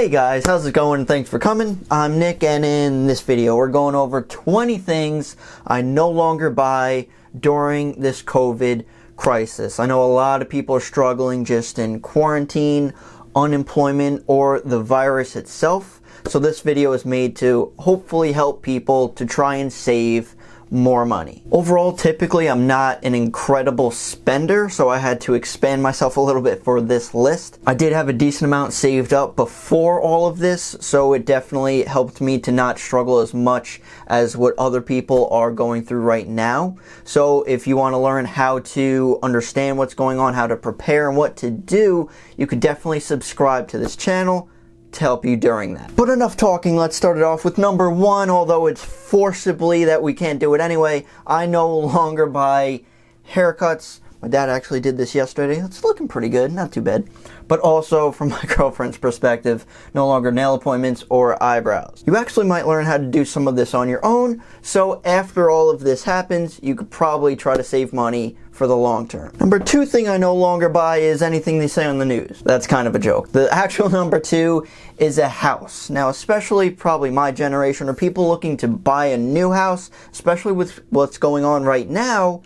Hey guys, how's it going? Thanks for coming. I'm Nick, and in this video we're going over 20 things I no longer buy during this COVID crisis. I know a lot of people are struggling just in quarantine, unemployment, or the virus itself. So this video is made to hopefully help people to try and save more money. Overall, typically I'm not an incredible spender, so I had to expand myself a little bit for this list. I did have a decent amount saved up before all of this, so it definitely helped me to not struggle as much as what other people are going through right now. So if you want to learn how to understand what's going on, how to prepare, and what to do, you could definitely subscribe to this channel to help you during that. But enough talking, let's start it off with number one. Although it's forcibly that we can't do it anyway, I no longer buy haircuts. My dad actually did this yesterday. It's looking pretty good, not too bad. But also, from my girlfriend's perspective, no longer nail appointments or eyebrows. You actually might learn how to do some of this on your own, so after all of this happens, you could probably try to save money for the long term. Number two thing I no longer buy is anything they say on the news. That's kind of a joke. The actual number two is a house. Now, especially probably my generation or people looking to buy a new house, especially with what's going on right now,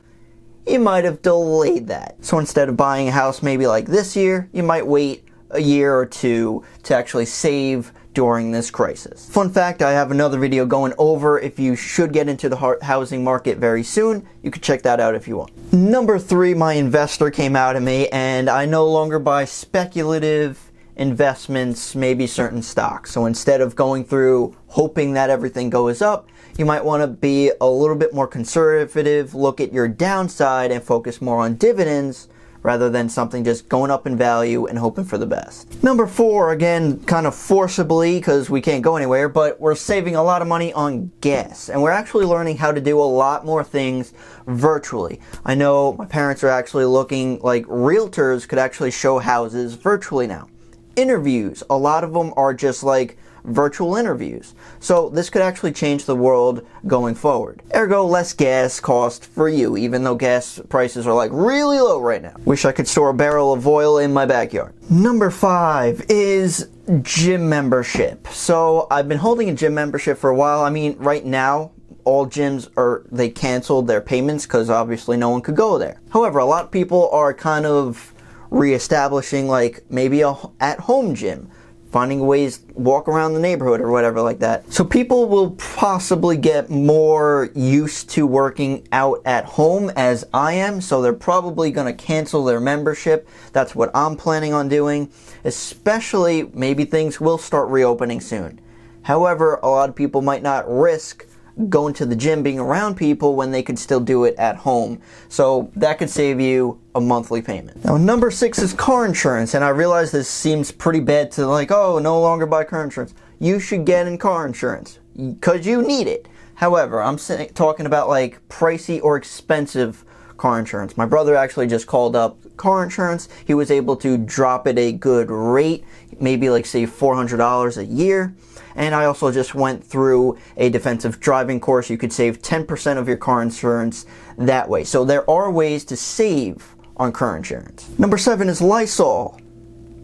you might have delayed that. So instead of buying a house maybe like this year, you might wait a year or two to actually save during this crisis. Fun fact, I have another video going over if you should get into the housing market very soon. You can check that out if you want. Number three, my investor came out at me, and I no longer buy speculative investments, maybe certain stocks. So instead of going through hoping that everything goes up, you might want to be a little bit more conservative, look at your downside, and focus more on dividends rather than something just going up in value and hoping for the best. Number four, again, kind of forcibly because we can't go anywhere, but we're saving a lot of money on gas. And we're actually learning how to do a lot more things virtually. I know my parents are actually looking, like realtors could actually show houses virtually now. Interviews, a lot of them are just like virtual interviews. So this could actually change the world going forward. Ergo, less gas cost for you, even though gas prices are like really low right now. Wish I could store a barrel of oil in my backyard. Number five is gym membership. So I've been holding a gym membership for a while. I mean, right now, all gyms they canceled their payments because obviously no one could go there. However, a lot of people are kind of reestablishing like maybe a at-home gym, finding ways to walk around the neighborhood or whatever like that. So people will possibly get more used to working out at home as I am, so they're probably going to cancel their membership. That's what I'm planning on doing, especially maybe things will start reopening soon. However, a lot of people might not risk going to the gym, being around people when they could still do it at home. So that could save you a monthly payment. Now, number six is car insurance, and I realize this seems pretty bad to like, oh, no longer buy car insurance. You should get in car insurance because you need it. However, I'm talking about like pricey or expensive car insurance. My brother actually just called up car insurance. He was able to drop it a good rate, maybe like say $400 a year. And I also just went through a defensive driving course. You could save 10% of your car insurance that way. So there are ways to save on car insurance. Number seven is Lysol.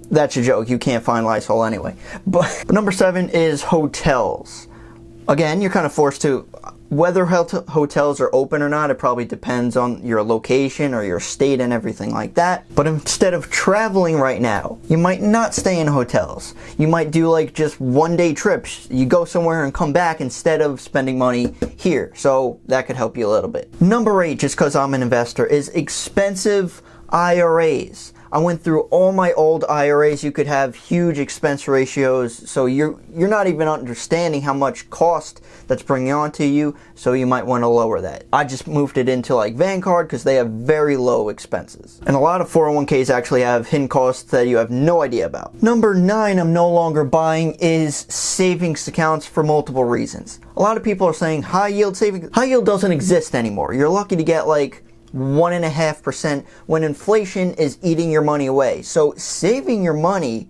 That's a joke. You can't find Lysol anyway. But number seven is hotels. Again, you're kind of forced to, whether hotels are open or not, it probably depends on your location or your state and everything like that. But instead of traveling right now, you might not stay in hotels. You might do like just one-day trips. You go somewhere and come back instead of spending money here. So that could help you a little bit. Number eight, just because I'm an investor, is expensive IRAs. I went through all my old IRAs. You could have huge expense ratios, so you're not even understanding how much cost that's bringing on to you, so you might want to lower that. I just moved it into like Vanguard because they have very low expenses. And a lot of 401ks actually have hidden costs that you have no idea about. Number nine I'm no longer buying is savings accounts for multiple reasons. A lot of people are saying high yield savings. High yield doesn't exist anymore. You're lucky to get like 1.5% when inflation is eating your money away. So saving your money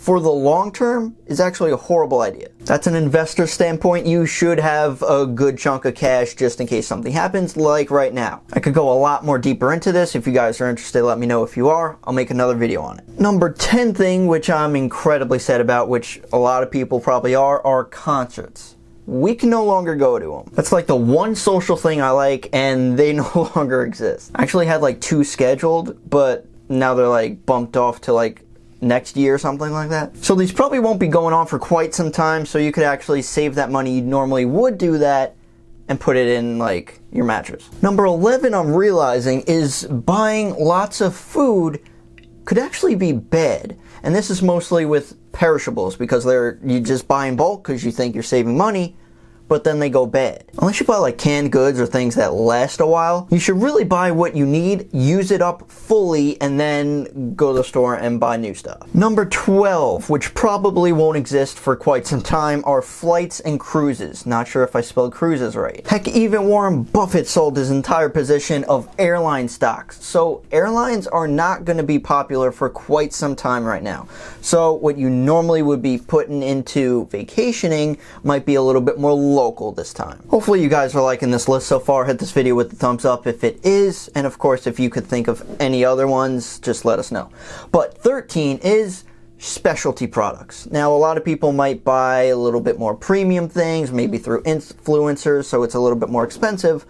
for the long term is actually a horrible idea. That's an investor standpoint. You should have a good chunk of cash just in case something happens, like right now. I could go a lot more deeper into this. If you guys are interested, let me know. If you are, I'll make another video on it. Number 10 thing, which I'm incredibly sad about, which a lot of people probably are concerts. We can no longer go to them. That's like the one social thing I like, and they no longer exist. I actually had like 2 scheduled, but now they're like bumped off to like next year or something like that. So these probably won't be going on for quite some time, so you could actually save that money you normally would do that and put it in like your mattress. Number 11 I'm realizing is buying lots of food could actually be bad. And this is mostly with perishables, because you just buy in bulk because you think you're saving money, but then they go bad. Unless you buy like canned goods or things that last a while, you should really buy what you need, use it up fully, and then go to the store and buy new stuff. Number 12, which probably won't exist for quite some time, are flights and cruises. Not sure if I spelled cruises right. Heck, even Warren Buffett sold his entire position of airline stocks. So airlines are not going to be popular for quite some time right now. So what you normally would be putting into vacationing might be a little bit more local this time. Hopefully you guys are liking this list so far. Hit this video with the thumbs up if it is, and of course if you could think of any other ones, just let us know. But 13 is specialty products. Now a lot of people might buy a little bit more premium things, maybe through influencers, so it's a little bit more expensive,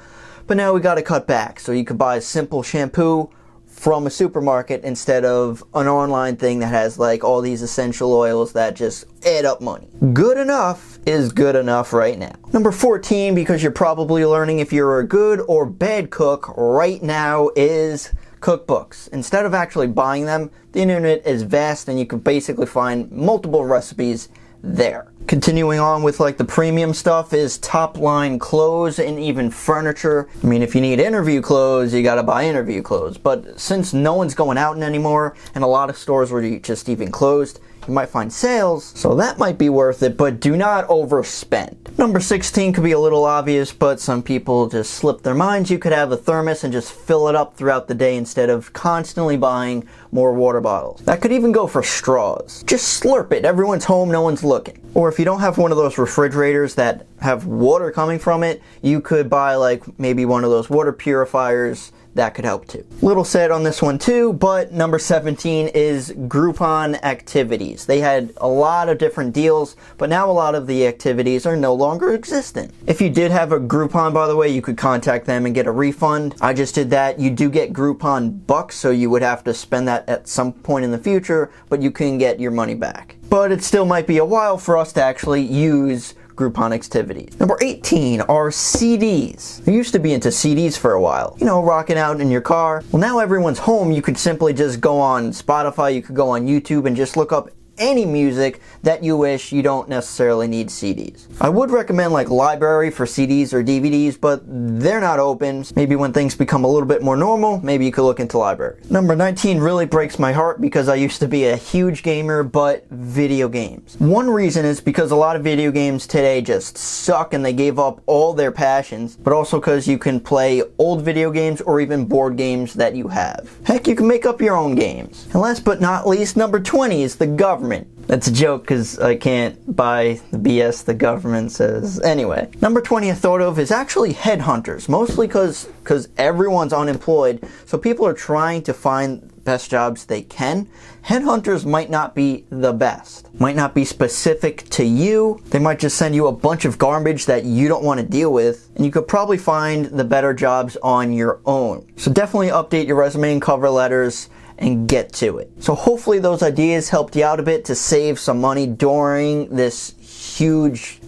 but now we got to cut back. So you could buy a simple shampoo from a supermarket instead of an online thing that has like all these essential oils that just add up money. Good enough is good enough right now. Number 14, because you're probably learning if you're a good or bad cook right now, is cookbooks. Instead of actually buying them, the internet is vast and you can basically find multiple recipes there. Continuing on with like the premium stuff is top line clothes and even furniture. I mean, if you need interview clothes, you gotta buy interview clothes. But since no one's going out anymore and a lot of stores were just even closed, you might find sales, so that might be worth it, but do not overspend. Number 16 could be a little obvious, but some people just slip their minds. You could have a thermos and just fill it up throughout the day instead of constantly buying more water bottles. That could even go for straws. Just slurp it. Everyone's home, no one's looking. Or if you don't have one of those refrigerators that have water coming from it, you could buy like maybe one of those water purifiers. That could help too. Little sad on this one too, but number 17 is Groupon activities. They had a lot of different deals, but now a lot of the activities are no longer existent. If you did have a Groupon, by the way, you could contact them and get a refund. I just did that. You do get Groupon bucks, so you would have to spend that at some point in the future, but you can get your money back. But it still might be a while for us to actually use Groupon activities. Number 18 are CDs. I used to be into CDs for a while. You know, rocking out in your car. Well, now everyone's home. You could simply just go on Spotify, you could go on YouTube and just look up any music that you wish. You don't necessarily need CDs. I would recommend like library for CDs or DVDs, but they're not open. Maybe when things become a little bit more normal, maybe you could look into library. Number 19 really breaks my heart because I used to be a huge gamer, but video games. One reason is because a lot of video games today just suck and they gave up all their passions, but also because you can play old video games or even board games that you have. Heck, you can make up your own games. And last but not least, number 20 is the government. That's a joke because I can't buy the BS the government says. Anyway, number 20 I thought of is actually headhunters, mostly because everyone's unemployed, so people are trying to find the best jobs they can. Headhunters might not be the best, might not be specific to you. They might just send you a bunch of garbage that you don't want to deal with, and you could probably find the better jobs on your own. So definitely update your resume and cover letters and get to it. So hopefully those ideas helped you out a bit to save some money during this huge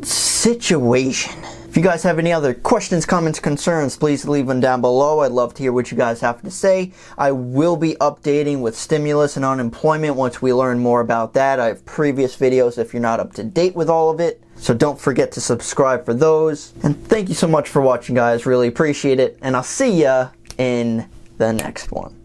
situation. If you guys have any other questions, comments, concerns, please leave them down below. I'd love to hear what you guys have to say. I will be updating with stimulus and unemployment once we learn more about that. I have previous videos if you're not up to date with all of it. So don't forget to subscribe for those. And thank you so much for watching, guys. Really appreciate it. And I'll see ya in the next one.